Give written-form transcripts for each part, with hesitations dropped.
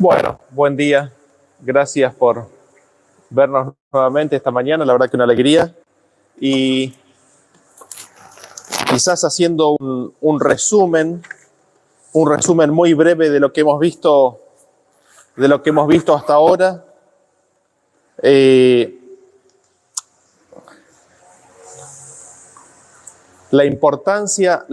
Bueno, buen día. Gracias por vernos nuevamente esta mañana. La verdad que una alegría. Y quizás haciendo un resumen muy breve de lo que hemos visto, hasta ahora. La importancia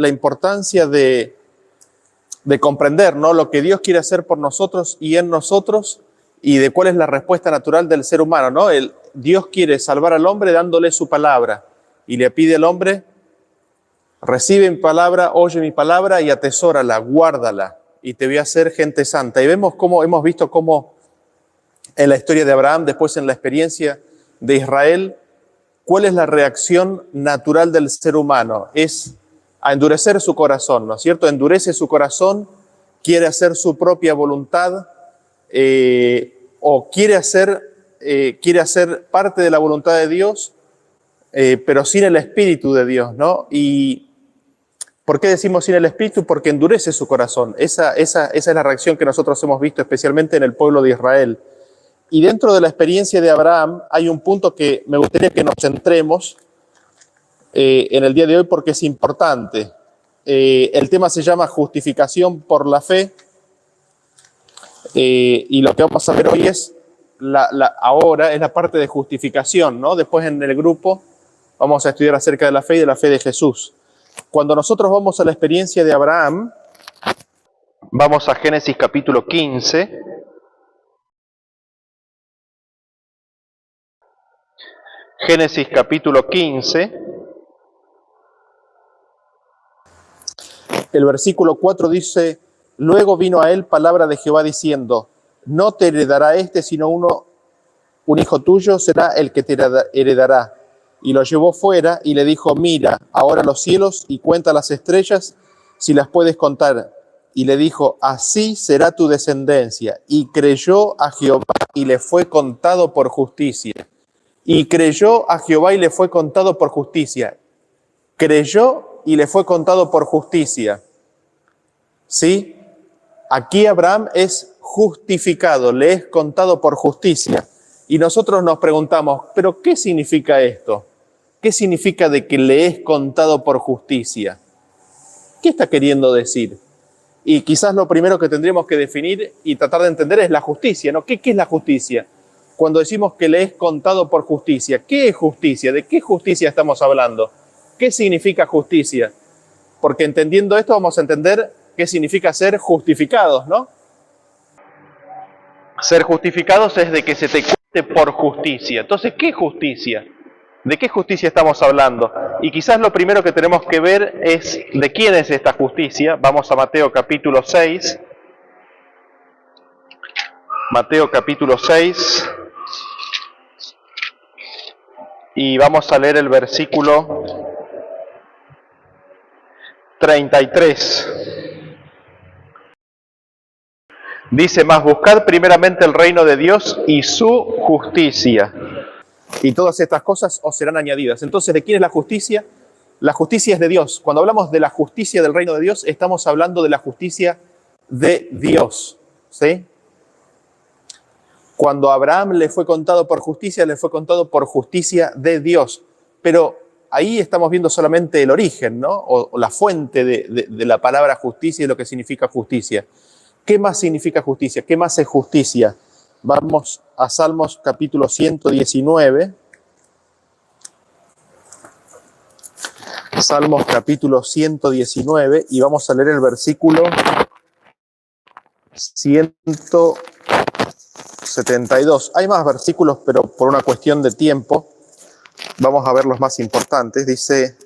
de comprender, ¿no?, lo que Dios quiere hacer por nosotros y en nosotros, y de cuál es la respuesta natural del ser humano, ¿no? Dios quiere salvar al hombre dándole su palabra, y le pide al hombre: recibe mi palabra, oye mi palabra y atesórala, guárdala, y te voy a hacer gente santa. Y hemos visto cómo en la historia de Abraham, después en la experiencia de Israel, cuál es la reacción natural del ser humano. Es a endurecer su corazón, ¿no es cierto? Endurece su corazón, quiere hacer su propia voluntad, o quiere hacer parte de la voluntad de Dios, pero sin el Espíritu de Dios, ¿no? ¿Y por qué decimos sin el Espíritu? Porque endurece su corazón. Esa es la reacción que nosotros hemos visto, especialmente en el pueblo de Israel. Y dentro de la experiencia de Abraham hay un punto que me gustaría que nos centremos en el día de hoy, porque es importante. El tema se llama justificación por la fe, y lo que vamos a ver hoy es ahora es la parte de justificación, ¿no? Después en el grupo vamos a estudiar acerca de la fe y de la fe de Jesús. Cuando nosotros vamos a la experiencia de Abraham, vamos a Génesis capítulo 15. Génesis capítulo 15. El versículo 4 dice: luego vino a él palabra de Jehová diciendo: no te heredará sino un hijo tuyo será el que te heredará. Y lo llevó fuera y le dijo: mira ahora los cielos y cuenta las estrellas, si las puedes contar. Y le dijo: así será tu descendencia. Y creyó a Jehová y le fue contado por justicia. Y creyó a Jehová y le fue contado por justicia. Creyó y le fue contado por justicia. ¿Sí? Aquí Abraham es justificado, le es contado por justicia. Y nosotros nos preguntamos: ¿pero qué significa esto? ¿Qué significa de que le es contado por justicia? ¿Qué está queriendo decir? Y quizás lo primero que tendríamos que definir y tratar de entender es la justicia, ¿no? ¿Qué es la justicia? Cuando decimos que le es contado por justicia, ¿qué es justicia? ¿De qué justicia estamos hablando? ¿Qué significa justicia? Porque entendiendo esto vamos a entender qué significa ser justificados, ¿no? Ser justificados es de que se te cuente por justicia. Entonces, ¿qué justicia? ¿De qué justicia estamos hablando? Y quizás lo primero que tenemos que ver es de quién es esta justicia. Vamos a Mateo capítulo 6. Mateo capítulo 6. Y vamos a leer el versículo 33. Dice: mas buscad primeramente el reino de Dios y su justicia, y todas estas cosas os serán añadidas. Entonces, ¿de quién es la justicia? La justicia es de Dios. Cuando hablamos de la justicia del reino de Dios, estamos hablando de la justicia de Dios, ¿sí? Cuando a Abraham le fue contado por justicia de Dios. Pero ahí estamos viendo solamente el origen, ¿no? O la fuente de la palabra justicia y lo que significa justicia. ¿Qué más significa justicia? ¿Qué más es justicia? Vamos a Salmos capítulo 119. Salmos capítulo 119, y vamos a leer el versículo 172. Hay más versículos, pero por una cuestión de tiempo vamos a ver los más importantes. Dice: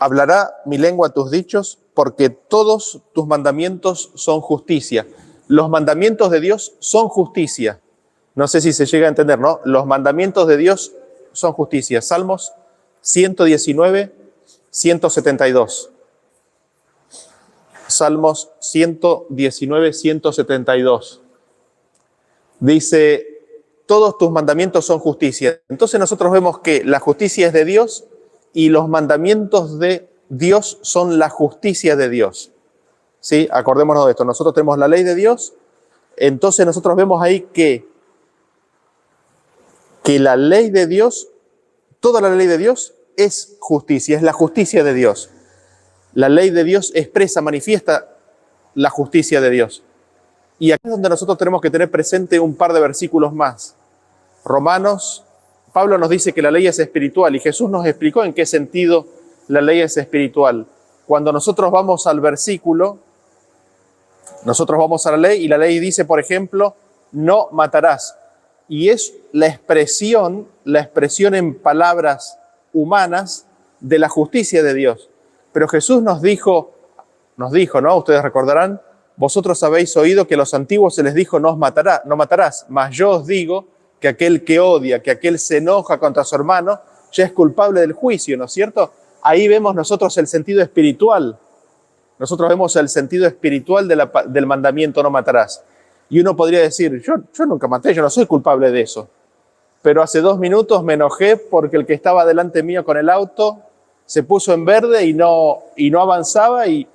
hablará mi lengua tus dichos, porque todos tus mandamientos son justicia. Los mandamientos de Dios son justicia. No sé si se llega a entender, ¿no? Los mandamientos de Dios son justicia. Salmos 119, 172. Salmos 119, 172. Dice: todos tus mandamientos son justicia. Entonces nosotros vemos que la justicia es de Dios y los mandamientos de Dios son la justicia de Dios. ¿Sí? Acordémonos de esto. Nosotros tenemos la ley de Dios, Entonces nosotros vemos ahí que la ley de Dios, toda la ley de Dios es justicia, es la justicia de Dios. La ley de Dios expresa, manifiesta la justicia de Dios. Y aquí es donde nosotros tenemos que tener presente un par de versículos más. Romanos, Pablo nos dice que la ley es espiritual y Jesús nos explicó en qué sentido la ley es espiritual. Cuando nosotros vamos al versículo, nosotros vamos a la ley y la ley dice, por ejemplo, no matarás. Y es la expresión en palabras humanas de la justicia de Dios. Pero Jesús nos dijo, ¿no? Ustedes recordarán, vosotros habéis oído que a los antiguos se les dijo, no matarás, mas yo os digo que aquel que odia, que aquel se enoja contra su hermano, ya es culpable del juicio, ¿no es cierto? Ahí vemos nosotros el sentido espiritual. Nosotros vemos el sentido espiritual del mandamiento no matarás. Y uno podría decir, yo nunca maté, yo no soy culpable de eso. Pero hace 2 minutos me enojé porque el que estaba delante mío con el auto se puso en verde y no avanzaba y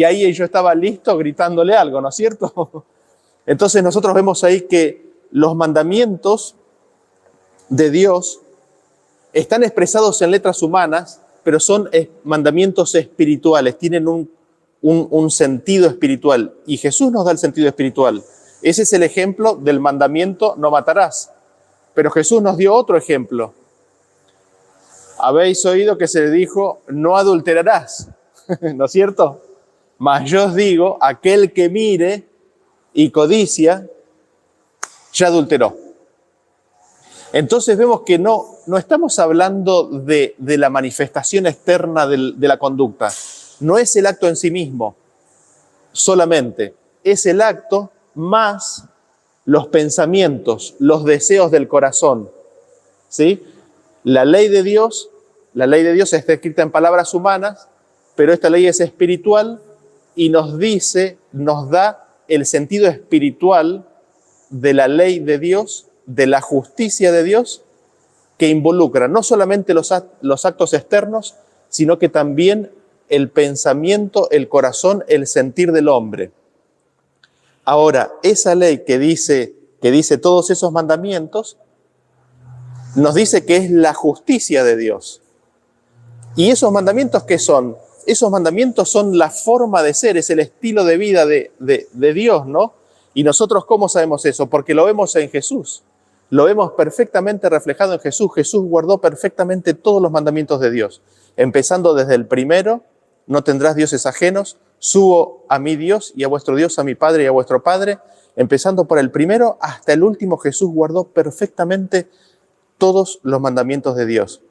ahí yo estaba listo gritándole algo, ¿no es cierto? Entonces nosotros vemos ahí que los mandamientos de Dios están expresados en letras humanas, pero son mandamientos espirituales, tienen un sentido espiritual. Y Jesús nos da el sentido espiritual. Ese es el ejemplo del mandamiento no matarás. Pero Jesús nos dio otro ejemplo. Habéis oído que se le dijo, no adulterarás, ¿no es cierto? Mas yo os digo, aquel que mire y codicia, ya adulteró. Entonces vemos que no estamos hablando de la manifestación externa de la conducta. No es el acto en sí mismo solamente, es el acto más los pensamientos, los deseos del corazón. ¿Sí? La ley de Dios está escrita en palabras humanas, pero esta ley es espiritual y nos da el sentido espiritual de la ley de Dios, de la justicia de Dios, que involucra no solamente los actos externos, sino que también el pensamiento, el corazón, el sentir del hombre. Ahora, esa ley que dice todos esos mandamientos, nos dice que es la justicia de Dios. ¿Y esos mandamientos qué son? Esos mandamientos son la forma de ser, es el estilo de vida de Dios, ¿no? Y nosotros, ¿cómo sabemos eso? Porque lo vemos en Jesús. Lo vemos perfectamente reflejado en Jesús. Jesús guardó perfectamente todos los mandamientos de Dios. Empezando desde el primero, no tendrás dioses ajenos, subo a mi Dios y a vuestro Dios, a mi Padre y a vuestro Padre. Empezando por el primero hasta el último, Jesús guardó perfectamente todos los mandamientos de Dios.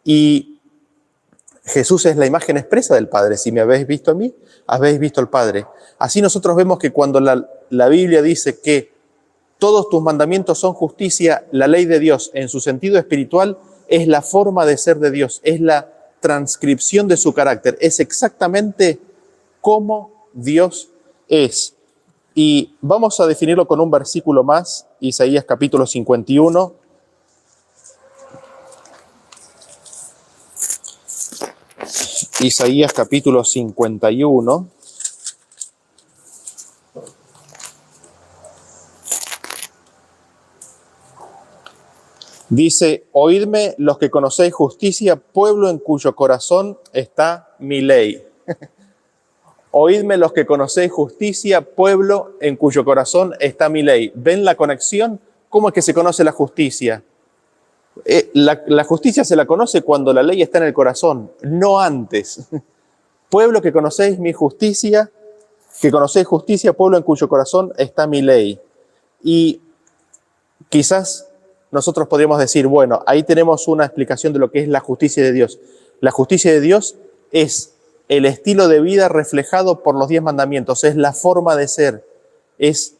Y Jesús es la imagen expresa del Padre. Si me habéis visto a mí, habéis visto al Padre. Así nosotros vemos que cuando la Biblia dice que todos tus mandamientos son justicia, la ley de Dios en su sentido espiritual es la forma de ser de Dios, es la transcripción de su carácter, es exactamente como Dios es. Y vamos a definirlo con un versículo más, Isaías capítulo 51. Isaías capítulo 51. Dice, oídme los que conocéis justicia, pueblo en cuyo corazón está mi ley. Oídme los que conocéis justicia, pueblo en cuyo corazón está mi ley. ¿Ven la conexión? ¿Cómo es que se conoce la justicia? La justicia se la conoce cuando la ley está en el corazón, no antes. Pueblo que conocéis mi justicia, que conocéis justicia, pueblo en cuyo corazón está mi ley. Y quizás nosotros podríamos decir, bueno, ahí tenemos una explicación de lo que es la justicia de Dios. La justicia de Dios es el estilo de vida reflejado por los 10 mandamientos, es la forma de ser, es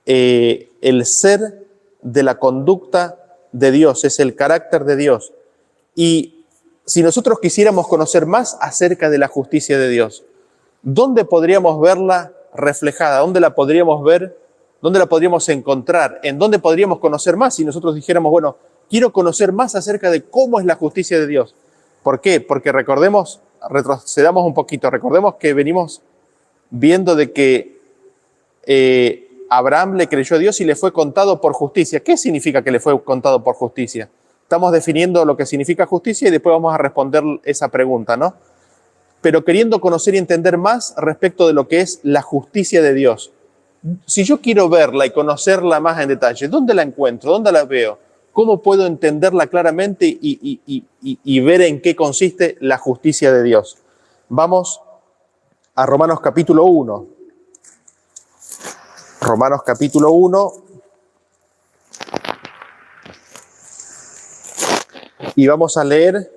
el ser de la conducta de Dios, es el carácter de Dios. Y si nosotros quisiéramos conocer más acerca de la justicia de Dios, ¿dónde podríamos verla reflejada? ¿Dónde la podríamos ver? ¿Dónde la podríamos encontrar? ¿En dónde podríamos conocer más si nosotros dijéramos, bueno, quiero conocer más acerca de cómo es la justicia de Dios? ¿Por qué? Porque retrocedamos un poquito, recordemos que venimos viendo de que Abraham le creyó a Dios y le fue contado por justicia. ¿Qué significa que le fue contado por justicia? Estamos definiendo lo que significa justicia y después vamos a responder esa pregunta, ¿no? Pero queriendo conocer y entender más respecto de lo que es la justicia de Dios. Si yo quiero verla y conocerla más en detalle, ¿dónde la encuentro? ¿Dónde la veo? ¿Cómo puedo entenderla claramente y ver en qué consiste la justicia de Dios? Vamos a Romanos capítulo 1. Romanos capítulo 1. Y vamos a leer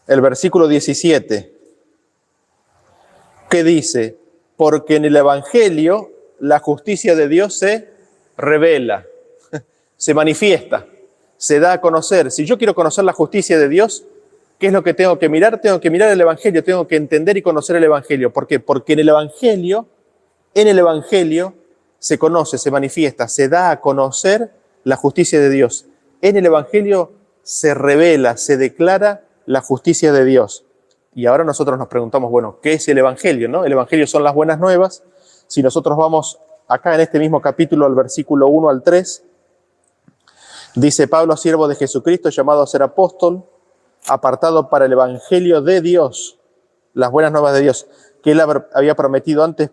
el versículo 17. Que dice: porque en el Evangelio la justicia de Dios se revela, se manifiesta, se da a conocer. Si yo quiero conocer la justicia de Dios, ¿qué es lo que tengo que mirar? Tengo que mirar el Evangelio, tengo que entender y conocer el Evangelio. ¿Por qué? Porque en el Evangelio se conoce, se manifiesta, se da a conocer la justicia de Dios. En el Evangelio se revela, se declara la justicia de Dios. Y ahora nosotros nos preguntamos, bueno, ¿qué es el Evangelio, no? El Evangelio son las buenas nuevas. Si nosotros vamos acá en este mismo capítulo al versículo 1 al 3, dice: Pablo, siervo de Jesucristo, llamado a ser apóstol, apartado para el Evangelio de Dios, las buenas nuevas de Dios, que él había prometido antes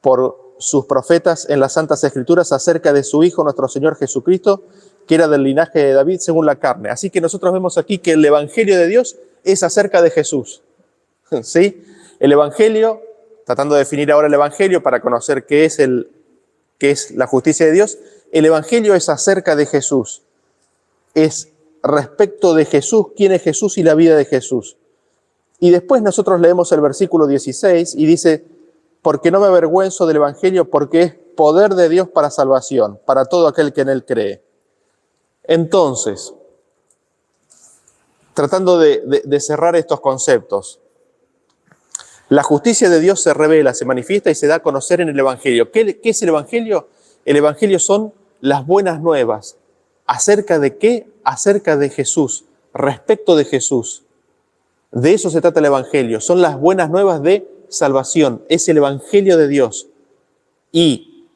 por sus profetas en las Santas Escrituras acerca de su Hijo, nuestro Señor Jesucristo, que era del linaje de David según la carne. Así que nosotros vemos aquí que el Evangelio de Dios es acerca de Jesús. ¿Sí? El Evangelio, tratando de definir ahora el Evangelio para conocer qué es la justicia de Dios, el Evangelio es acerca de Jesús. Es respecto de Jesús, quién es Jesús y la vida de Jesús. Y después nosotros leemos el versículo 16 y dice: porque no me avergüenzo del Evangelio, porque es poder de Dios para salvación, para todo aquel que en él cree. Entonces, tratando de cerrar estos conceptos, la justicia de Dios se revela, se manifiesta y se da a conocer en el Evangelio. ¿Qué es el Evangelio? El Evangelio son las buenas nuevas. ¿Acerca de qué? Acerca de Jesús, respecto de Jesús. De eso se trata el Evangelio. Son las buenas nuevas de salvación. Es el Evangelio de Dios. Y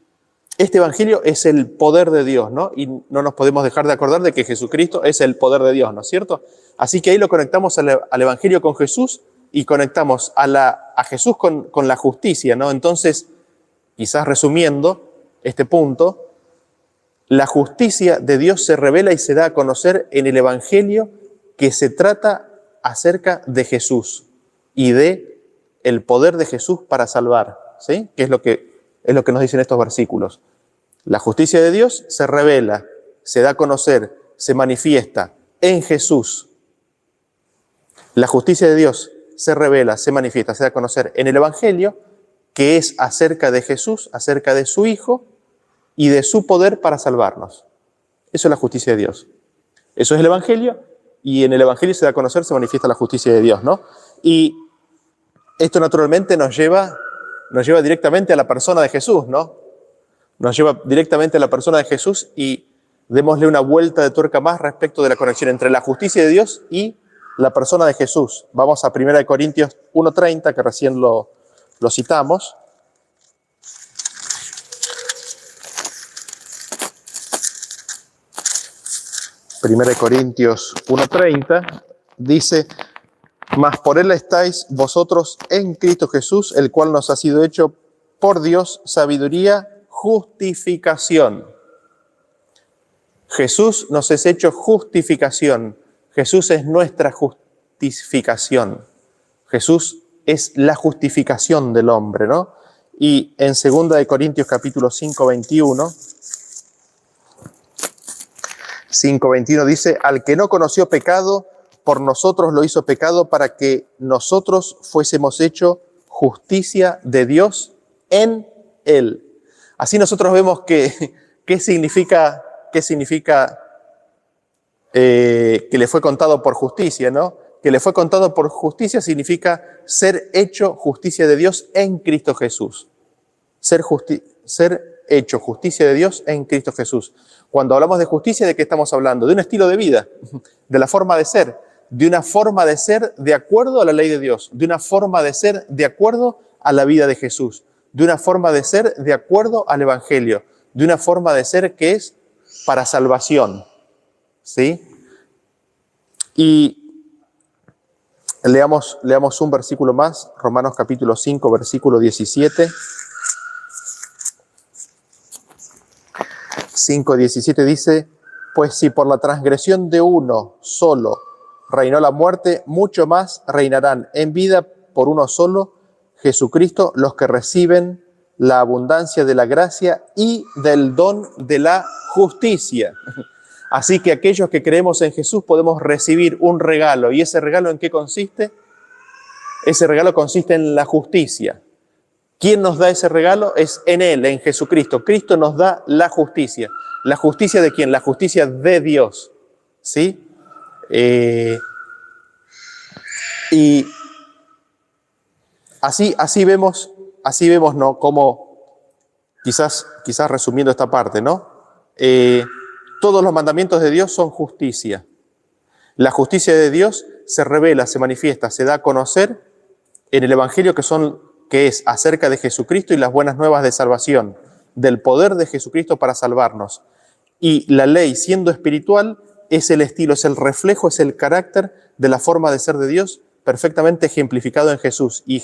este Evangelio es el poder de Dios, ¿no? Y no nos podemos dejar de acordar de que Jesucristo es el poder de Dios, ¿no es cierto? Así que ahí lo conectamos al Evangelio con Jesús y conectamos a Jesús con la justicia, ¿no? Entonces, quizás resumiendo este punto, la justicia de Dios se revela y se da a conocer en el Evangelio, que se trata acerca de Jesús y de el poder de Jesús para salvar, ¿sí? Que es lo que nos dicen estos versículos. La justicia de Dios se revela, se da a conocer, se manifiesta en Jesús. La justicia de Dios se revela, se manifiesta, se da a conocer en el Evangelio, que es acerca de Jesús, acerca de su Hijo y de su poder para salvarnos. Eso es la justicia de Dios. Eso es el Evangelio, y en el Evangelio se da a conocer, se manifiesta la justicia de Dios, ¿no? Y esto naturalmente nos lleva directamente a la persona de Jesús, ¿no? Nos lleva directamente a la persona de Jesús y démosle una vuelta de tuerca más respecto de la conexión entre la justicia de Dios y la persona de Jesús. Vamos a 1 Corintios 1:30, que recién lo citamos. 1 Corintios 1:30 dice: mas por él estáis vosotros en Cristo Jesús, el cual nos ha sido hecho por Dios sabiduría, justificación. Jesús nos es hecho justificación. Jesús es nuestra justificación. Jesús es la justificación del hombre, ¿no? Y en 2 Corintios capítulo 5:21, 5:21 dice: al que no conoció pecado, por nosotros lo hizo pecado para que nosotros fuésemos hecho justicia de Dios en él. Así nosotros vemos qué significa que le fue contado por justicia, ¿no? Que le fue contado por justicia significa ser hecho justicia de Dios en Cristo Jesús. Ser hecho justicia de Dios en Cristo Jesús. Cuando hablamos de justicia, ¿de qué estamos hablando? De un estilo de vida, de la forma de ser, de una forma de ser de acuerdo a la ley de Dios, de una forma de ser de acuerdo a la vida de Jesús, de una forma de ser de acuerdo al Evangelio, de una forma de ser que es para salvación. ¿Sí? Y leamos un versículo más, Romanos capítulo 5, versículo 17. 5:17 dice: pues si por la transgresión de uno solo reinó la muerte, mucho más reinarán en vida por uno solo, Jesucristo, los que reciben la abundancia de la gracia y del don de la justicia. Así que aquellos que creemos en Jesús podemos recibir un regalo. ¿Y ese regalo en qué consiste? Ese regalo consiste en la justicia. ¿Quién nos da ese regalo? Es en Él, en Jesucristo. Cristo nos da la justicia. ¿La justicia de quién? La justicia de Dios. ¿Sí? Y así vemos, ¿no? Como, quizás resumiendo esta parte, ¿no? Todos los mandamientos de Dios son justicia. La justicia de Dios se revela, se manifiesta, se da a conocer en el Evangelio que es acerca de Jesucristo y las buenas nuevas de salvación, del poder de Jesucristo para salvarnos. Y la ley, siendo espiritual, es el estilo, es el reflejo, es el carácter de la forma de ser de Dios, perfectamente ejemplificado en Jesús. Y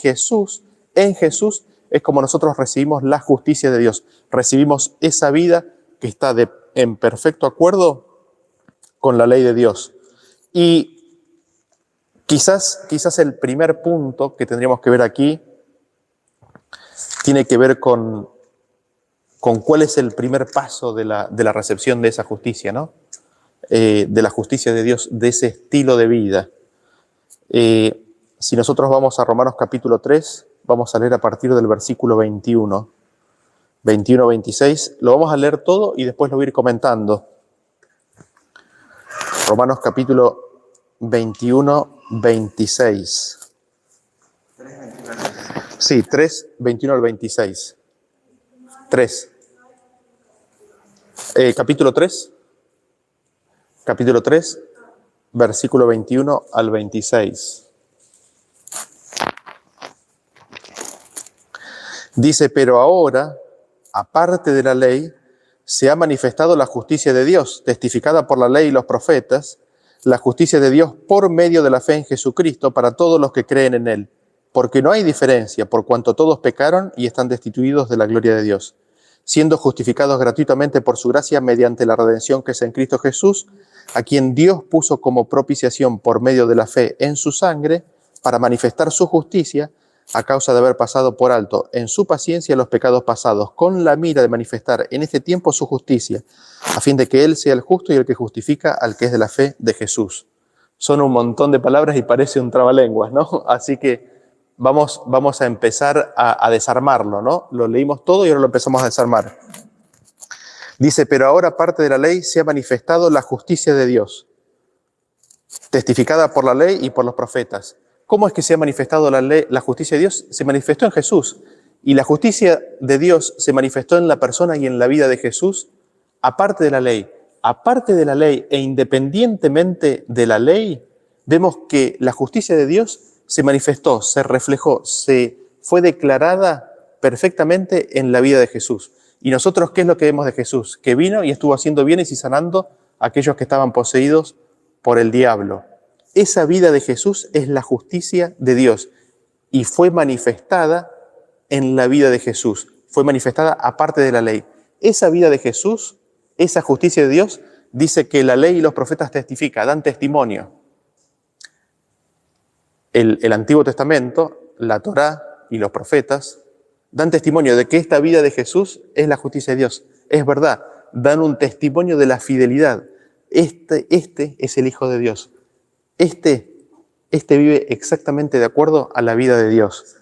en Jesús, es como nosotros recibimos la justicia de Dios. Recibimos esa vida que está en perfecto acuerdo con la ley de Dios. Y quizás el primer punto que tendríamos que ver aquí tiene que ver con cuál es el primer paso de la recepción de esa justicia, ¿no? De la justicia de Dios, de ese estilo de vida. Si nosotros vamos a Romanos capítulo 3, vamos a leer a partir del versículo 21, 26, lo vamos a leer todo y después lo voy a ir comentando. Romanos capítulo 21, 26. Sí, 3, 21 al 26. 3. Capítulo 3, versículo 21 al 26. Dice: pero ahora, aparte de la ley, se ha manifestado la justicia de Dios, testificada por la ley y los profetas, la justicia de Dios por medio de la fe en Jesucristo para todos los que creen en Él. Porque no hay diferencia, por cuanto todos pecaron y están destituidos de la gloria de Dios, siendo justificados gratuitamente por su gracia mediante la redención que es en Cristo Jesús, a quien Dios puso como propiciación por medio de la fe en su sangre, para manifestar su justicia, a causa de haber pasado por alto en su paciencia los pecados pasados, con la mira de manifestar en este tiempo su justicia, a fin de que Él sea el justo y el que justifica al que es de la fe de Jesús. Son un montón de palabras y parece un trabalenguas, ¿no? Así que vamos a empezar a desarmarlo, ¿no? Lo leímos todo y ahora lo empezamos a desarmar. Dice: pero ahora, aparte de la ley, se ha manifestado la justicia de Dios, testificada por la ley y por los profetas. ¿Cómo es que se ha manifestado la justicia de Dios? Se manifestó en Jesús. Y la justicia de Dios se manifestó en la persona y en la vida de Jesús, aparte de la ley. Aparte de la ley e independientemente de la ley, vemos que la justicia de Dios se manifestó, se reflejó, fue declarada perfectamente en la vida de Jesús. ¿Y nosotros qué es lo que vemos de Jesús? Que vino y estuvo haciendo bienes y sanando a aquellos que estaban poseídos por el diablo. Esa vida de Jesús es la justicia de Dios y fue manifestada en la vida de Jesús. Fue manifestada aparte de la ley. Esa vida de Jesús, esa justicia de Dios, dice que la ley y los profetas testifican, dan testimonio. El Antiguo Testamento, la Torá y los profetas dan testimonio de que esta vida de Jesús es la justicia de Dios. Es verdad, dan un testimonio de la fidelidad. Este es el Hijo de Dios. Este vive exactamente de acuerdo a la vida de Dios.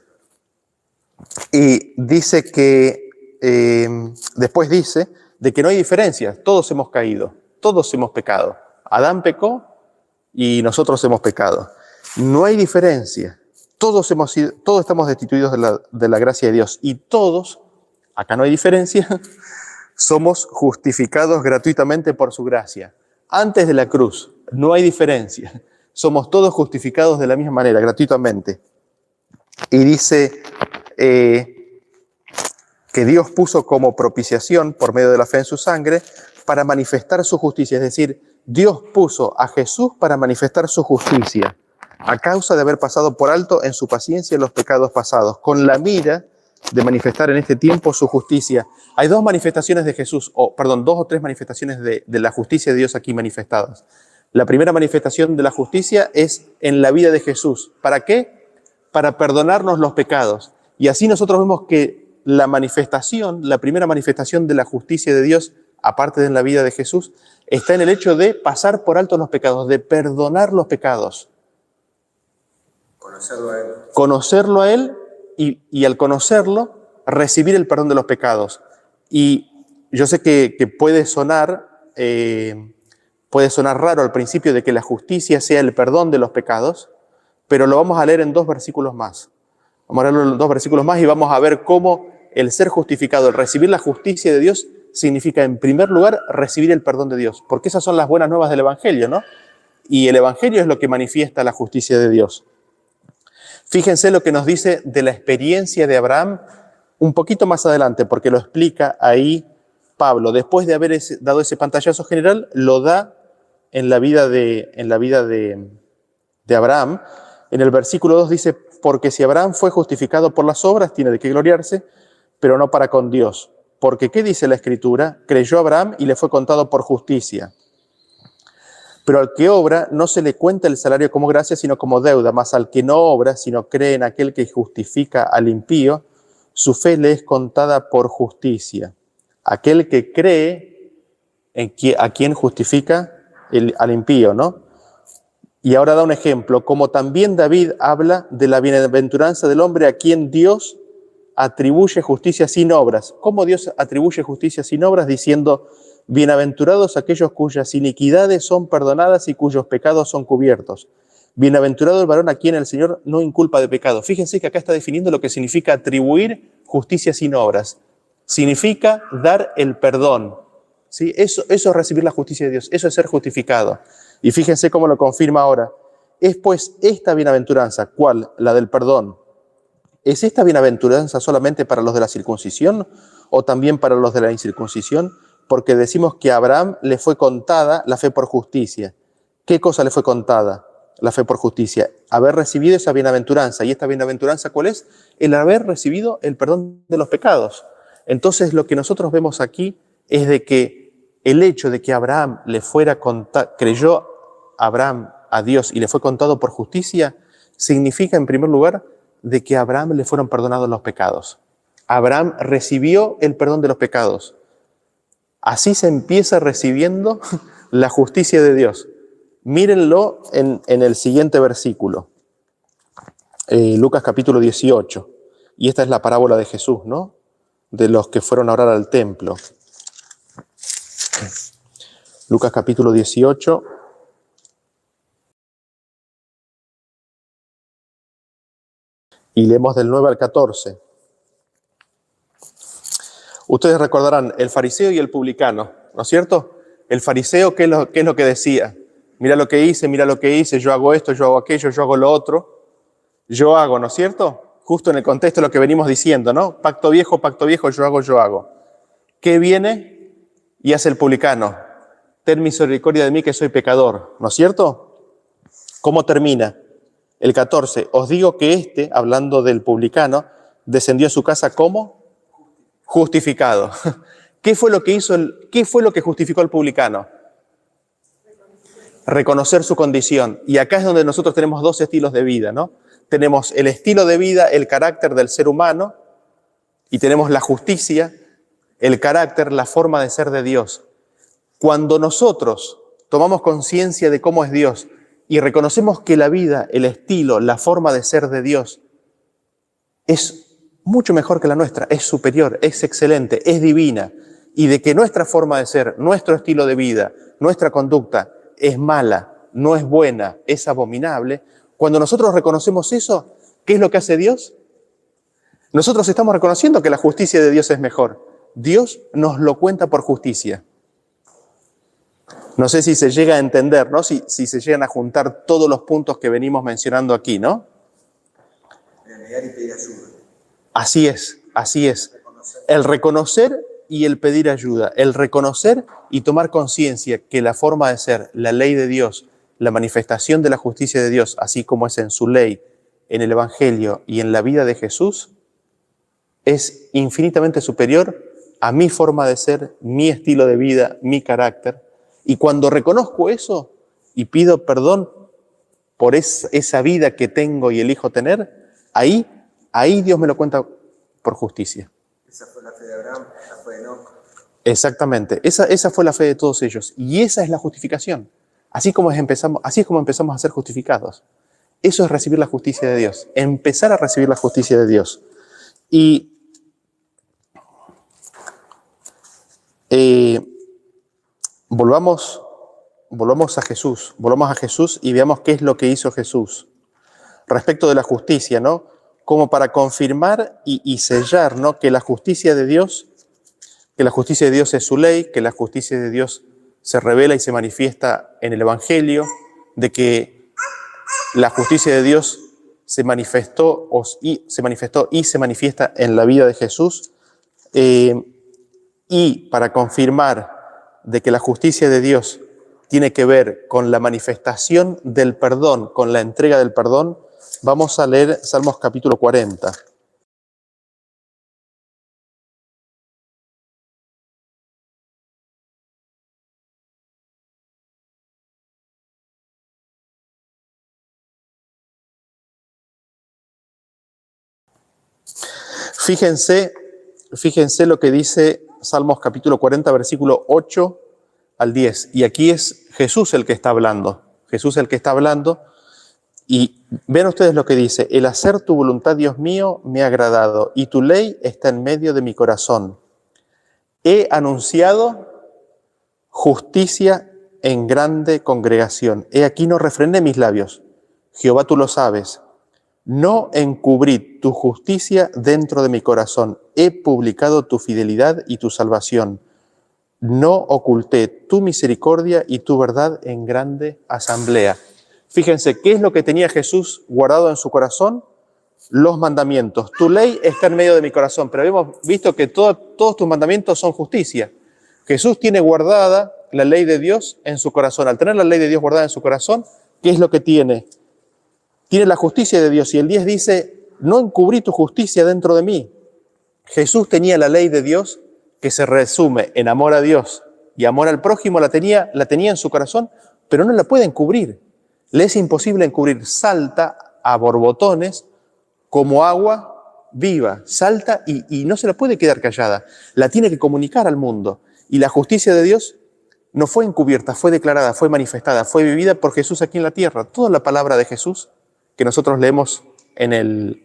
Y dice que, después dice, de que no hay diferencia. Todos hemos caído, todos hemos pecado. Adán pecó y nosotros hemos pecado. No hay diferencia. Todos estamos destituidos de la gracia de Dios. Y todos, acá no hay diferencia, somos justificados gratuitamente por su gracia. Antes de la cruz, no hay diferencia. Somos todos justificados de la misma manera, gratuitamente. Y dice, que Dios puso como propiciación por medio de la fe en su sangre para manifestar su justicia. Es decir, Dios puso a Jesús para manifestar su justicia a causa de haber pasado por alto en su paciencia los pecados pasados, con la mira de manifestar en este tiempo su justicia. Hay dos manifestaciones de Jesús, dos o tres manifestaciones de la justicia de Dios aquí manifestadas. La primera manifestación de la justicia es en la vida de Jesús. ¿Para qué? Para perdonarnos los pecados. Y así nosotros vemos que la primera manifestación de la justicia de Dios, aparte de en la vida de Jesús, está en el hecho de pasar por alto los pecados, de perdonar los pecados. Conocerlo a Él. Conocerlo a Él y al conocerlo, recibir el perdón de los pecados. Y yo sé que puede sonar raro al principio de que la justicia sea el perdón de los pecados, pero lo vamos a leer en 2 versículos más. Vamos a leerlo en 2 versículos más y vamos a ver cómo el ser justificado, el recibir la justicia de Dios, significa en primer lugar recibir el perdón de Dios, porque esas son las buenas nuevas del Evangelio, ¿no? Y el Evangelio es lo que manifiesta la justicia de Dios. Fíjense lo que nos dice de la experiencia de Abraham un poquito más adelante, porque lo explica ahí Pablo. Después de haber dado ese pantallazo general, lo da en la vida de Abraham. En el versículo 2 dice, porque si Abraham fue justificado por las obras, tiene de qué gloriarse, pero no para con Dios. Porque, ¿qué dice la Escritura? Creyó Abraham y le fue contado por justicia. Pero al que obra no se le cuenta el salario como gracia, sino como deuda. Mas al que no obra, sino cree en aquel que justifica al impío, su fe le es contada por justicia. Aquel que cree a quien justifica al impío, ¿no? Y ahora da un ejemplo, como también David habla de la bienaventuranza del hombre a quien Dios atribuye justicia sin obras. ¿Cómo Dios atribuye justicia sin obras? Diciendo, bienaventurados aquellos cuyas iniquidades son perdonadas y cuyos pecados son cubiertos. Bienaventurado el varón a quien el Señor no inculpa de pecado. Fíjense que acá está definiendo lo que significa atribuir justicia sin obras. Significa dar el perdón. ¿Sí? Eso es recibir la justicia de Dios, eso es ser justificado. Y fíjense cómo lo confirma ahora. Es pues esta bienaventuranza, ¿cuál? La del perdón. ¿Es esta bienaventuranza solamente para los de la circuncisión o también para los de la incircuncisión? Porque decimos que a Abraham le fue contada la fe por justicia. ¿Qué cosa le fue contada? La fe por justicia. Haber recibido esa bienaventuranza. ¿Y esta bienaventuranza cuál es? El haber recibido el perdón de los pecados. Entonces lo que nosotros vemos aquí es de que el hecho de que Abraham creyó Abraham a Dios y le fue contado por justicia, significa en primer lugar de que a Abraham le fueron perdonados los pecados. Abraham recibió el perdón de los pecados. Así se empieza recibiendo la justicia de Dios. Mírenlo en el siguiente versículo, Lucas capítulo 18. Y esta es la parábola de Jesús, ¿no? De los que fueron a orar al templo. Lucas capítulo 18. Y leemos del 9 al 14. Ustedes recordarán el fariseo y el publicano, ¿no es cierto? El fariseo, ¿qué es lo que decía? Mira lo que hice, yo hago esto, yo hago aquello, yo hago lo otro. Yo hago, ¿no es cierto? Justo en el contexto de lo que venimos diciendo, ¿no? Pacto viejo, yo hago. ¿Qué viene? Y hace el publicano. Ten misericordia de mí que soy pecador, ¿no es cierto? ¿Cómo termina? El 14, os digo que hablando del publicano, descendió a su casa como justificado. ¿Qué fue lo que justificó al publicano? Reconocer su condición. Y acá es donde nosotros tenemos dos estilos de vida, ¿no? Tenemos el estilo de vida, el carácter del ser humano, y tenemos la justicia, el carácter, la forma de ser de Dios. Cuando nosotros tomamos conciencia de cómo es Dios y reconocemos que la vida, el estilo, la forma de ser de Dios es mucho mejor que la nuestra, es superior, es excelente, es divina, y de que nuestra forma de ser, nuestro estilo de vida, nuestra conducta es mala, no es buena, es abominable, cuando nosotros reconocemos eso, ¿qué es lo que hace Dios? Nosotros estamos reconociendo que la justicia de Dios es mejor. Dios nos lo cuenta por justicia. No sé si se llega a entender, ¿no? Si se llegan a juntar todos los puntos que venimos mencionando aquí, ¿no? Negar y pedir ayuda. Así es, así es. El reconocer y el pedir ayuda. El reconocer y tomar conciencia que la forma de ser, la ley de Dios, la manifestación de la justicia de Dios, así como es en su ley, en el Evangelio y en la vida de Jesús, es infinitamente superior a mi forma de ser, mi estilo de vida, mi carácter. Y cuando reconozco eso y pido perdón por esa vida que tengo y elijo tener, ahí Dios me lo cuenta por justicia. Esa fue la fe de Abraham, la fe de Enoc. Exactamente, esa fue la fe de todos ellos. Y esa es la justificación. Así es como empezamos a ser justificados. Eso es recibir la justicia de Dios, empezar a recibir la justicia de Dios. Y volvamos a Jesús y veamos qué es lo que hizo Jesús. Respecto de la justicia, ¿no? Como para confirmar y sellar, ¿no? Que la justicia de Dios es su ley, que la justicia de Dios se revela y se manifiesta en el Evangelio, de que la justicia de Dios se manifestó y se manifiesta en la vida de Jesús, y para confirmar de que la justicia de Dios tiene que ver con la manifestación del perdón, con la entrega del perdón, vamos a leer Salmos capítulo 40. Fíjense lo que dice Salmos capítulo 40, versículo 8 al 10. Y aquí es Jesús el que está hablando. Y ven ustedes lo que dice: el hacer tu voluntad, Dios mío, me ha agradado, y tu ley está en medio de mi corazón. He anunciado justicia en grande congregación. He aquí no refrené mis labios. Jehová, tú lo sabes. No encubrí tu justicia dentro de mi corazón. He publicado tu fidelidad y tu salvación. No oculté tu misericordia y tu verdad en grande asamblea. Fíjense, ¿qué es lo que tenía Jesús guardado en su corazón? Los mandamientos. Tu ley está en medio de mi corazón, pero hemos visto que todos tus mandamientos son justicia. Jesús tiene guardada la ley de Dios en su corazón. Al tener la ley de Dios guardada en su corazón, ¿qué es lo que tiene? Tiene la justicia de Dios. Y el 10 dice: no encubrí tu justicia dentro de mí. Jesús tenía la ley de Dios, que se resume en amor a Dios y amor al prójimo, la tenía en su corazón, pero no la puede encubrir. Le es imposible encubrir. Salta a borbotones como agua viva. Salta y no se la puede quedar callada. La tiene que comunicar al mundo. Y la justicia de Dios no fue encubierta, fue declarada, fue manifestada, fue vivida por Jesús aquí en la tierra. Toda la palabra de Jesús que nosotros leemos en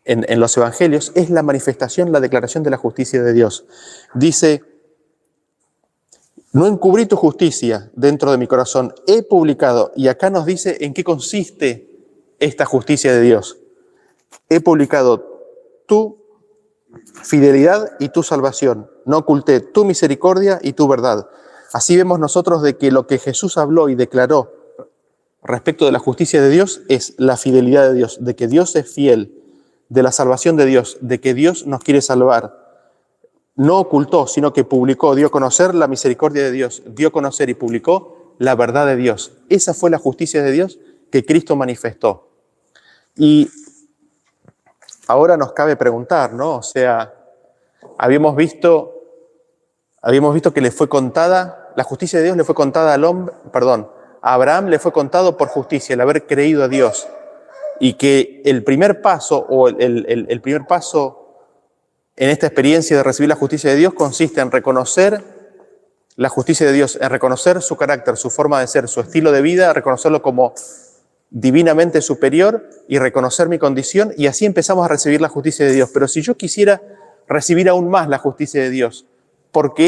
los evangelios es la manifestación, la declaración de la justicia de Dios. Dice: no encubrí tu justicia dentro de mi corazón, he publicado. Y acá nos dice en qué consiste esta justicia de Dios. He publicado tu fidelidad y tu salvación. No oculté tu misericordia y tu verdad. Así vemos nosotros de que lo que Jesús habló y declaró respecto de la justicia de Dios es la fidelidad de Dios, de que Dios es fiel, de la salvación de Dios, de que Dios nos quiere salvar. No ocultó, sino que publicó, dio a conocer la misericordia de Dios, dio a conocer y publicó la verdad de Dios. Esa fue la justicia de Dios que Cristo manifestó. Y ahora nos cabe preguntar, ¿no? O sea, habíamos visto que le fue contada, la justicia de Dios le fue contada a Abraham le fue contado por justicia, el haber creído a Dios. Y que el primer paso, o el primer paso en esta experiencia de recibir la justicia de Dios consiste en reconocer la justicia de Dios, en reconocer su carácter, su forma de ser, su estilo de vida, reconocerlo como divinamente superior y reconocer mi condición, y así empezamos a recibir la justicia de Dios. Pero si yo quisiera recibir aún más la justicia de Dios, porque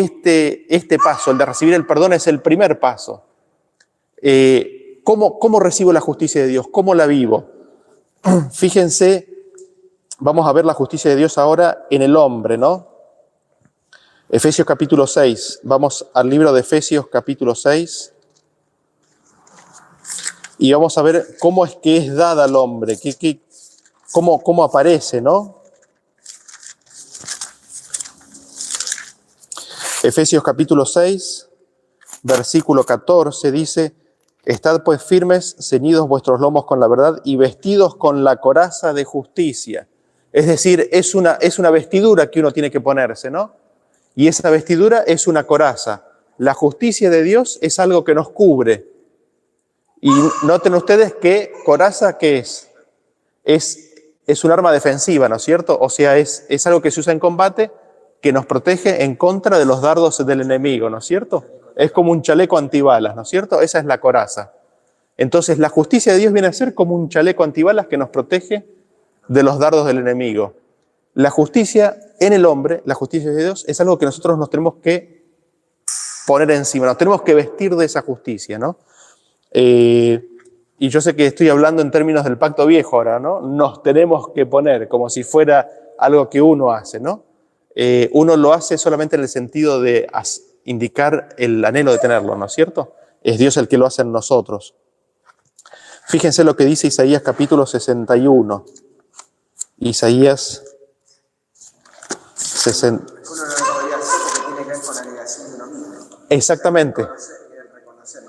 este paso, el de recibir el perdón, es el primer paso, ¿cómo recibo la justicia de Dios? ¿Cómo la vivo? Fíjense, vamos a ver la justicia de Dios ahora en el hombre, ¿no? Efesios capítulo 6, vamos al libro de Efesios capítulo 6 y vamos a ver cómo es que es dada al hombre, cómo aparece, ¿no? Efesios capítulo 6, versículo 14 dice: estad pues firmes, ceñidos vuestros lomos con la verdad y vestidos con la coraza de justicia. Es decir, es una vestidura que uno tiene que ponerse, ¿no? Y esa vestidura es una coraza. La justicia de Dios es algo que nos cubre. Y noten ustedes que coraza, ¿qué es? Es un arma defensiva, ¿no es cierto? O sea, es algo que se usa en combate que nos protege en contra de los dardos del enemigo, ¿no es cierto? Es como un chaleco antibalas, ¿no es cierto? Esa es la coraza. Entonces, la justicia de Dios viene a ser como un chaleco antibalas que nos protege de los dardos del enemigo. La justicia en el hombre, la justicia de Dios, es algo que nosotros nos tenemos que poner encima, nos tenemos que vestir de esa justicia, ¿no? Y yo sé que estoy hablando en términos del pacto viejo ahora, ¿no? Nos tenemos que poner como si fuera algo que uno hace, ¿no? Uno lo hace solamente en el sentido de indicar el anhelo de tenerlo, ¿no es cierto? Es Dios el que lo hace en nosotros. Fíjense lo que dice Isaías capítulo 61. Isaías 60. Uno no lo podría hacer porque tiene que ver con la negación de uno mismo. Exactamente. Reconocer.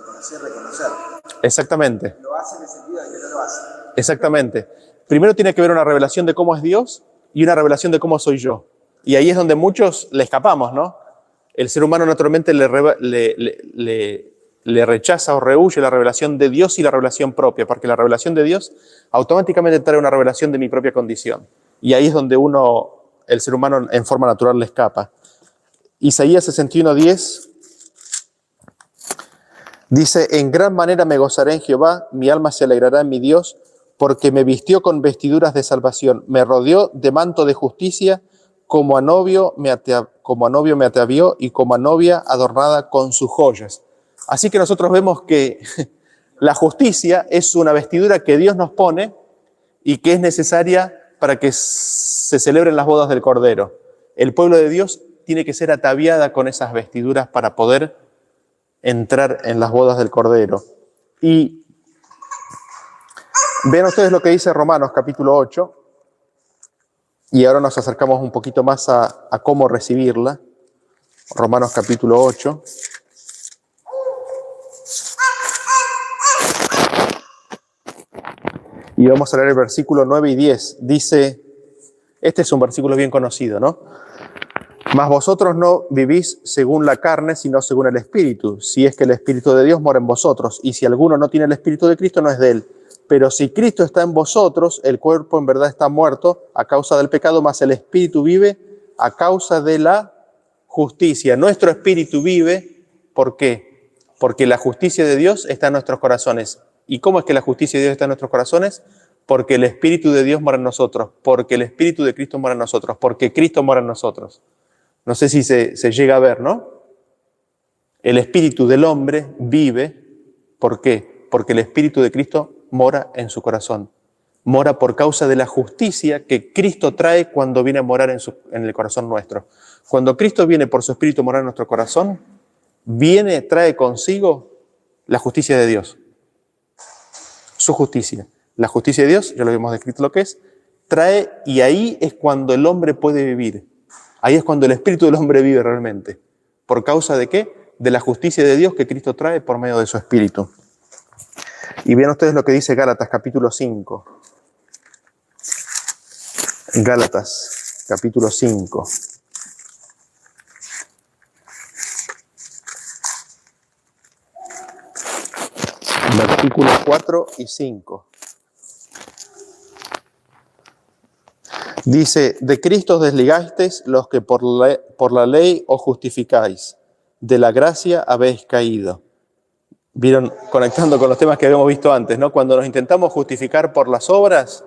Exactamente. Lo hace en el sentido de que no lo hace. Exactamente. Primero tiene que ver una revelación de cómo es Dios y una revelación de cómo soy yo. Y ahí es donde muchos le escapamos, ¿no? El ser humano naturalmente le rechaza o rehúye la revelación de Dios y la revelación propia, porque la revelación de Dios automáticamente trae una revelación de mi propia condición. Y ahí es donde el ser humano en forma natural le escapa. Isaías 61:10 dice: en gran manera me gozaré en Jehová, mi alma se alegrará en mi Dios, porque me vistió con vestiduras de salvación, me rodeó de manto de justicia, como a novio me atavió y como a novia adornada con sus joyas. Así que nosotros vemos que la justicia es una vestidura que Dios nos pone y que es necesaria para que se celebren las bodas del Cordero. El pueblo de Dios tiene que ser ataviada con esas vestiduras para poder entrar en las bodas del Cordero. Y vean ustedes lo que dice Romanos capítulo 8, y ahora nos acercamos un poquito más a cómo recibirla. Romanos capítulo 8. Y vamos a leer el versículo 9 y 10. Dice, este es un versículo bien conocido, ¿no? Mas vosotros no vivís según la carne, sino según el Espíritu, si es que el Espíritu de Dios mora en vosotros. Y si alguno no tiene el Espíritu de Cristo, no es de él. Pero si Cristo está en vosotros, el cuerpo en verdad está muerto a causa del pecado, mas el Espíritu vive a causa de la justicia. Nuestro Espíritu vive, ¿por qué? Porque la justicia de Dios está en nuestros corazones. ¿Y cómo es que la justicia de Dios está en nuestros corazones? Porque el Espíritu de Dios mora en nosotros, porque el Espíritu de Cristo mora en nosotros, porque Cristo mora en nosotros. No sé si se llega a ver, ¿no? El Espíritu del hombre vive, ¿por qué? Porque el Espíritu de Cristo mora en su corazón. Mora por causa de la justicia que Cristo trae cuando viene a morar en el corazón nuestro. Cuando Cristo viene por su Espíritu a morar en nuestro corazón, trae consigo la justicia de Dios. Su justicia. La justicia de Dios, ya lo hemos descrito lo que es, trae, y ahí es cuando el hombre puede vivir. Ahí es cuando el espíritu del hombre vive realmente. ¿Por causa de qué? De la justicia de Dios que Cristo trae por medio de su espíritu. Y vean ustedes lo que dice Gálatas capítulo 5. Gálatas capítulo 5. Versículos 4 y 5. Dice, de Cristo os desligasteis los que por la ley os justificáis, de la gracia habéis caído. Vieron, conectando con los temas que habíamos visto antes, ¿no? Cuando nos intentamos justificar por las obras,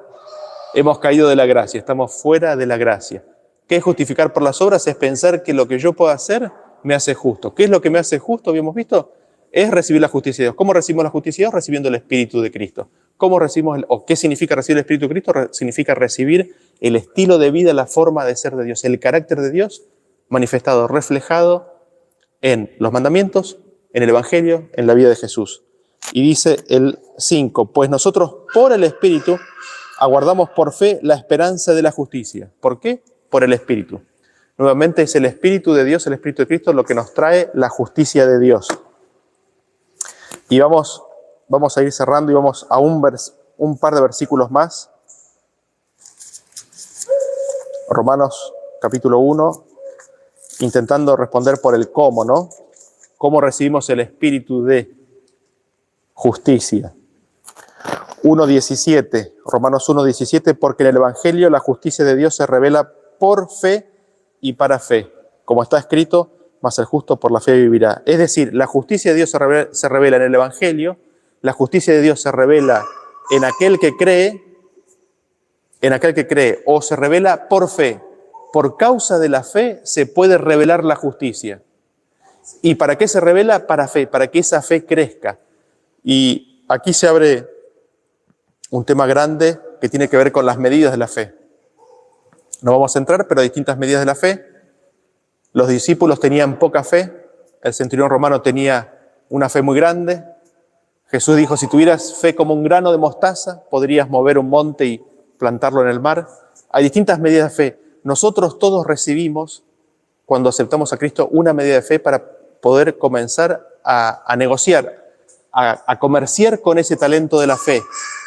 hemos caído de la gracia, estamos fuera de la gracia. ¿Qué es justificar por las obras? Es pensar que lo que yo puedo hacer me hace justo. ¿Qué es lo que me hace justo? Habíamos visto, es recibir la justicia de Dios. ¿Cómo recibimos la justicia de Dios? Recibiendo el Espíritu de Cristo. ¿Cómo recibimos qué significa recibir el Espíritu de Cristo? Significa recibir el estilo de vida, la forma de ser de Dios, el carácter de Dios manifestado, reflejado en los mandamientos, en el Evangelio, en la vida de Jesús. Y dice el 5, pues nosotros por el Espíritu aguardamos por fe la esperanza de la justicia. ¿Por qué? Por el Espíritu. Nuevamente es el Espíritu de Dios, el Espíritu de Cristo, lo que nos trae la justicia de Dios. Y vamos a ir cerrando y vamos a un par de versículos más. Romanos capítulo 1, intentando responder por el cómo, ¿no? ¿Cómo recibimos el Espíritu de justicia? 1:17, Romanos 1:17, porque en el Evangelio la justicia de Dios se revela por fe y para fe. Como está escrito, mas el justo por la fe vivirá. Es decir, la justicia de Dios se revela en el Evangelio, la justicia de Dios se revela en aquel que cree, o se revela por fe. Por causa de la fe se puede revelar la justicia. ¿Y para qué se revela? Para fe, para que esa fe crezca. Y aquí se abre un tema grande que tiene que ver con las medidas de la fe. No vamos a entrar, pero hay distintas medidas de la fe. Los discípulos tenían poca fe, el centurión romano tenía una fe muy grande. Jesús dijo, si tuvieras fe como un grano de mostaza, podrías mover un monte y plantarlo en el mar. Hay distintas medidas de fe. Nosotros todos recibimos, cuando aceptamos a Cristo, una medida de fe para poder comenzar a negociar, a comerciar con ese talento de la fe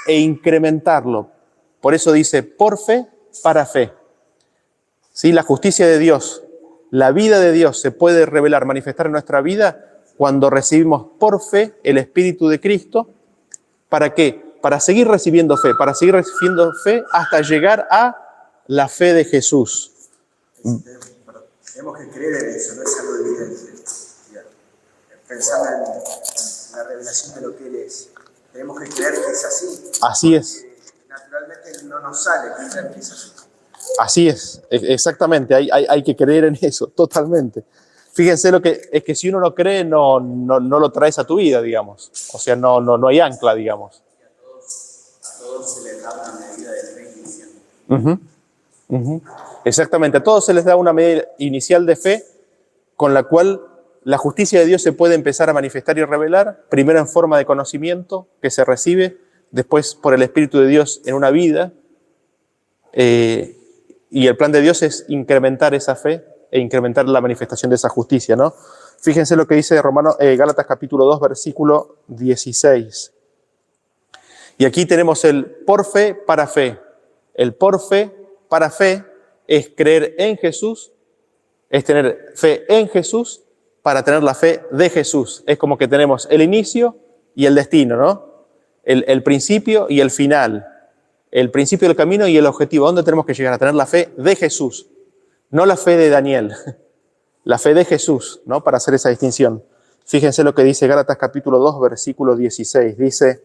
e incrementarlo. Por eso dice, por fe, para fe. ¿Sí? La justicia de Dios, la vida de Dios se puede revelar, manifestar en nuestra vida cuando recibimos por fe el Espíritu de Cristo. ¿Para qué? Para seguir recibiendo fe, hasta llegar a la fe de Jesús. Tenemos que creer en eso, no es algo evidente. Pensando en la revelación de lo que Él es. Tenemos que creer que es así. Así es. Naturalmente no nos sale creer que es así. Así es, exactamente, hay que creer en eso, totalmente. Fíjense lo que es, que si uno no cree, no lo traes a tu vida, digamos. O sea, no hay ancla, digamos. A todos se les da una medida de fe inicial. Exactamente, a todos se les da una medida inicial de fe con la cual la justicia de Dios se puede empezar a manifestar y revelar, primero en forma de conocimiento que se recibe, después por el Espíritu de Dios en una vida. Y el plan de Dios es incrementar esa fe e incrementar la manifestación de esa justicia, ¿no? Fíjense lo que dice Gálatas capítulo 2, versículo 16. Y aquí tenemos el por fe para fe. El por fe para fe es creer en Jesús, es tener fe en Jesús para tener la fe de Jesús. Es como que tenemos el inicio y el destino, ¿no? El principio y el final. El principio del camino y el objetivo. ¿A dónde tenemos que llegar? A tener la fe de Jesús. No la fe de Daniel. La fe de Jesús, ¿no? Para hacer esa distinción. Fíjense lo que dice Gálatas capítulo 2, versículo 16. Dice,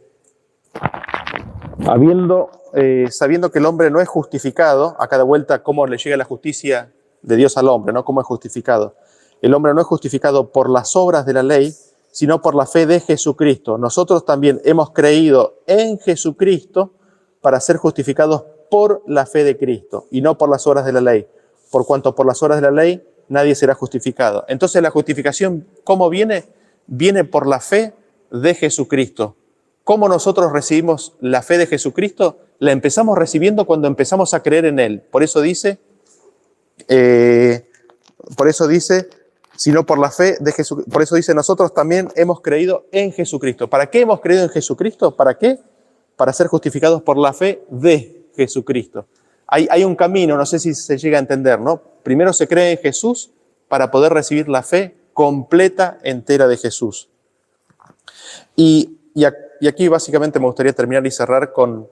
sabiendo que el hombre no es justificado, acá de vuelta cómo le llega la justicia de Dios al hombre, ¿no? Cómo es justificado. El hombre no es justificado por las obras de la ley, sino por la fe de Jesucristo. Nosotros también hemos creído en Jesucristo para ser justificados por la fe de Cristo y no por las obras de la ley. Por cuanto por las obras de la ley nadie será justificado. Entonces la justificación, ¿cómo viene? Viene por la fe de Jesucristo. ¿Cómo nosotros recibimos la fe de Jesucristo? La empezamos recibiendo cuando empezamos a creer en Él. Por eso dice, sino por la fe de Jesucristo. Por eso dice, nosotros también hemos creído en Jesucristo. ¿Para qué hemos creído en Jesucristo? ¿Para qué? Para ser justificados por la fe de Jesucristo. Hay un camino, no sé si se llega a entender, ¿no? Primero se cree en Jesús para poder recibir la fe completa, entera de Jesús. Y aquí básicamente me gustaría terminar y cerrar con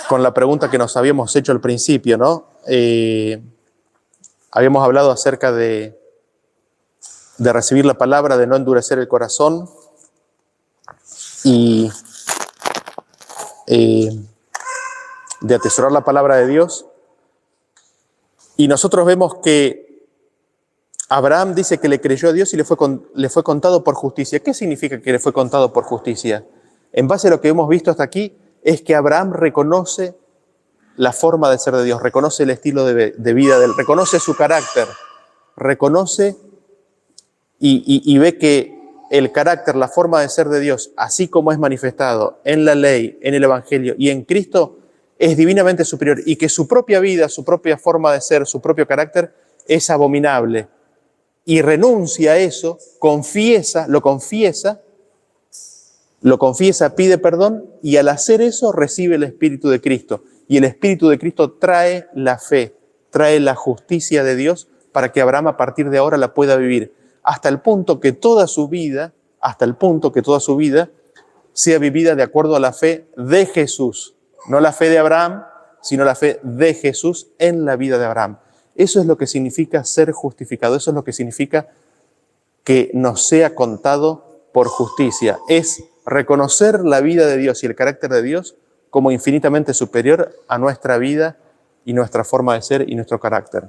la pregunta que nos habíamos hecho al principio, ¿no? Habíamos hablado acerca de recibir la palabra, de no endurecer el corazón y de atesorar la palabra de Dios. Y nosotros vemos que Abraham dice que le creyó a Dios y le fue contado por justicia. ¿Qué significa que le fue contado por justicia? En base a lo que hemos visto hasta aquí, es que Abraham reconoce la forma de ser de Dios, reconoce el estilo de vida de Él, reconoce su carácter, reconoce y ve que el carácter, la forma de ser de Dios, así como es manifestado en la ley, en el Evangelio y en Cristo, es divinamente superior y que su propia vida, su propia forma de ser, su propio carácter es abominable. Y renuncia a eso, lo confiesa, pide perdón y al hacer eso recibe el Espíritu de Cristo. Y el Espíritu de Cristo trae la fe, trae la justicia de Dios para que Abraham a partir de ahora la pueda vivir. Hasta el punto que toda su vida sea vivida de acuerdo a la fe de Jesús. No la fe de Abraham, sino la fe de Jesús en la vida de Abraham. Eso es lo que significa ser justificado, eso es lo que significa que nos sea contado por justicia. Es reconocer la vida de Dios y el carácter de Dios como infinitamente superior a nuestra vida y nuestra forma de ser y nuestro carácter.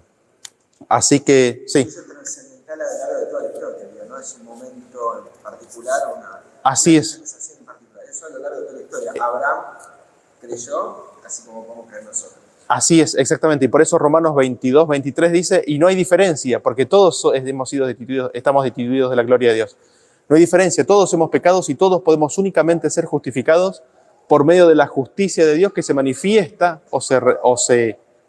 Así que, sí. Eso es trascendental a lo largo de toda la historia, no es un momento en particular o una... Así es. Sensación en particular. Eso a lo largo de toda la historia. Abraham creyó, así como podemos creer nosotros. Así es, exactamente. Y por eso Romanos 22, 23 dice, y no hay diferencia, porque todos estamos destituidos de la gloria de Dios. No hay diferencia, todos hemos pecado y todos podemos únicamente ser justificados por medio de la justicia de Dios que se manifiesta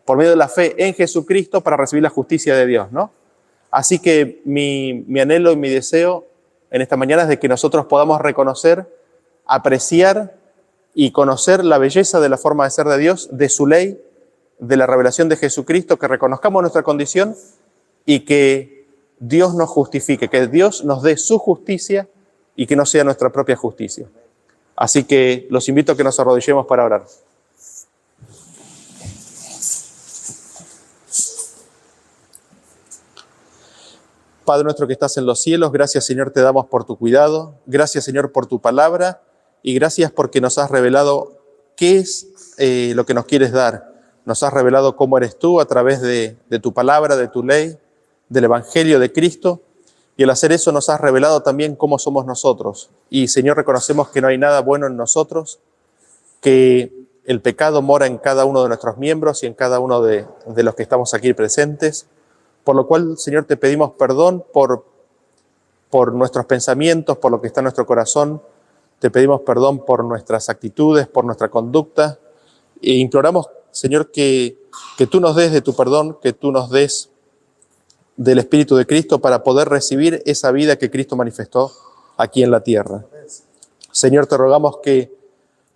por medio de la fe en Jesucristo para recibir la justicia de Dios, ¿no? Así que mi anhelo y mi deseo en esta mañana es de que nosotros podamos reconocer, apreciar y conocer la belleza de la forma de ser de Dios, de su ley, de la revelación de Jesucristo, que reconozcamos nuestra condición y que Dios nos justifique, que Dios nos dé su justicia y que no sea nuestra propia justicia. Así que los invito a que nos arrodillemos para orar. Padre nuestro que estás en los cielos, gracias Señor te damos por tu cuidado, gracias Señor por tu palabra y gracias porque nos has revelado qué es lo que nos quieres dar. Nos has revelado cómo eres tú a través de tu palabra, de tu ley, del Evangelio de Cristo. Y al hacer eso nos has revelado también cómo somos nosotros. Y Señor, reconocemos que no hay nada bueno en nosotros, que el pecado mora en cada uno de nuestros miembros y en cada uno de los que estamos aquí presentes. Por lo cual, Señor, te pedimos perdón por nuestros pensamientos, por lo que está en nuestro corazón. Te pedimos perdón por nuestras actitudes, por nuestra conducta. E imploramos, Señor, que tú nos des de tu perdón, que tú nos des del Espíritu de Cristo para poder recibir esa vida que Cristo manifestó aquí en la tierra. Señor, te rogamos que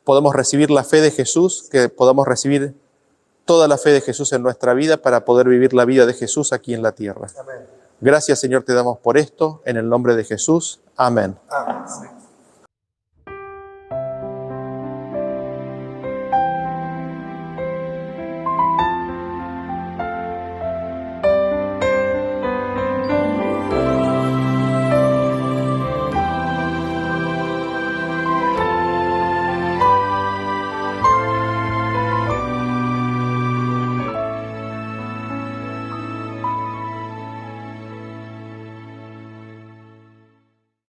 podamos recibir la fe de Jesús, que podamos recibir toda la fe de Jesús en nuestra vida para poder vivir la vida de Jesús aquí en la tierra. Amén. Gracias, Señor, te damos por esto, en el nombre de Jesús. Amén. Amén.